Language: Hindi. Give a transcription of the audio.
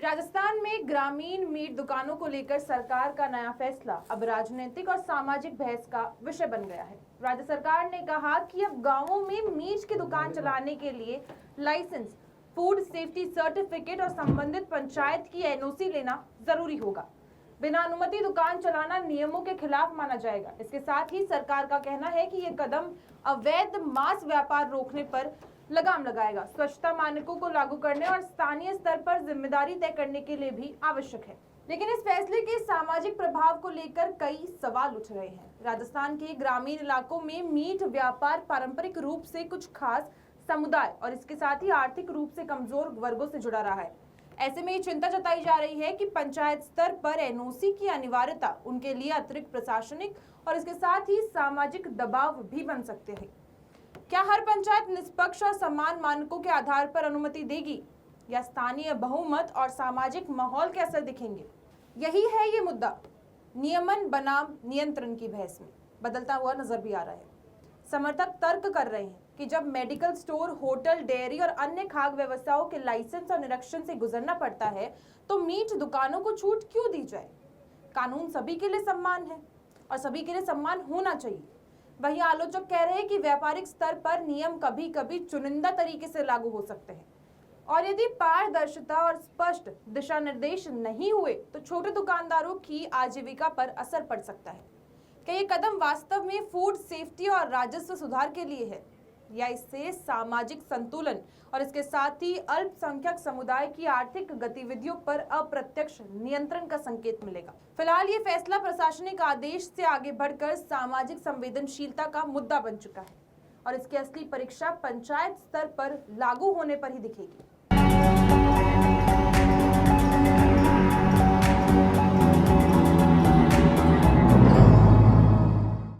राजस्थान में ग्रामीण मीट दुकानों को लेकर सरकार का नया फैसला अब राजनीतिक और सामाजिक बहस का विषय बन गया है। राज्य सरकार ने कहा कि अब गांवों में मीट की दुकान चलाने के लिए लाइसेंस, फूड सेफ्टी सर्टिफिकेट और संबंधित पंचायत की एनओसी लेना जरूरी होगा। बिना अनुमति दुकान चलाना नियमों के खिलाफ माना जाएगा। इसके साथ ही सरकार का कहना है कि ये कदम अवैध मांस व्यापार रोकने पर लगाम लगाएगा, स्वच्छता मानकों को लागू करने और स्थानीय स्तर पर जिम्मेदारी तय करने के लिए भी आवश्यक है। लेकिन इस फैसले के सामाजिक प्रभाव को लेकर कई सवाल उठ रहे हैं। राजस्थान के ग्रामीण इलाकों में मीट व्यापार पारंपरिक रूप से कुछ खास समुदाय और इसके साथ ही आर्थिक रूप से कमजोर वर्गों से जुड़ा रहा है। ऐसे में ये चिंता जताई जा रही है कि पंचायत स्तर पर एनओसी की अनिवार्यता उनके लिए अतिरिक्त प्रशासनिक और इसके साथ ही सामाजिक दबाव भी बन सकते हैं। क्या हर पंचायत निष्पक्ष और समान मानकों के आधार पर अनुमति देगी या स्थानीय बहुमत और सामाजिक माहौल के असर दिखेंगे? यही है ये मुद्दा नियमन बनाम नियंत्रण की बहस में बदलता हुआ नजर भी आ रहा है। समर्थक तर्क कर रहे हैं कि जब मेडिकल स्टोर, होटल, डेयरी और अन्य खाद्य व्यवसायों के लाइसेंस और निरीक्षण से गुजरना पड़ता है तो मीट दुकानों को छूट क्यों दी जाए? कानून सभी के लिए सम्मान है और सभी के लिए सम्मान होना चाहिए। वहीं आलोचक कह रहे हैं कि व्यापारिक स्तर पर नियम कभी कभी चुनिंदा तरीके से लागू हो सकते हैं और यदि पारदर्शिता और स्पष्ट दिशा निर्देश नहीं हुए तो छोटे दुकानदारों की आजीविका पर असर पड़ सकता है। क्या ये कदम वास्तव में फूड सेफ्टी और राजस्व सुधार के लिए है या इससे सामाजिक संतुलन और इसके साथ ही अल्पसंख्यक समुदाय की आर्थिक गतिविधियों पर अप्रत्यक्ष नियंत्रण का संकेत मिलेगा? फिलहाल ये फैसला प्रशासनिक आदेश से आगे बढ़कर सामाजिक संवेदनशीलता का मुद्दा बन चुका है और इसकी असली परीक्षा पंचायत स्तर पर लागू होने पर ही दिखेगी।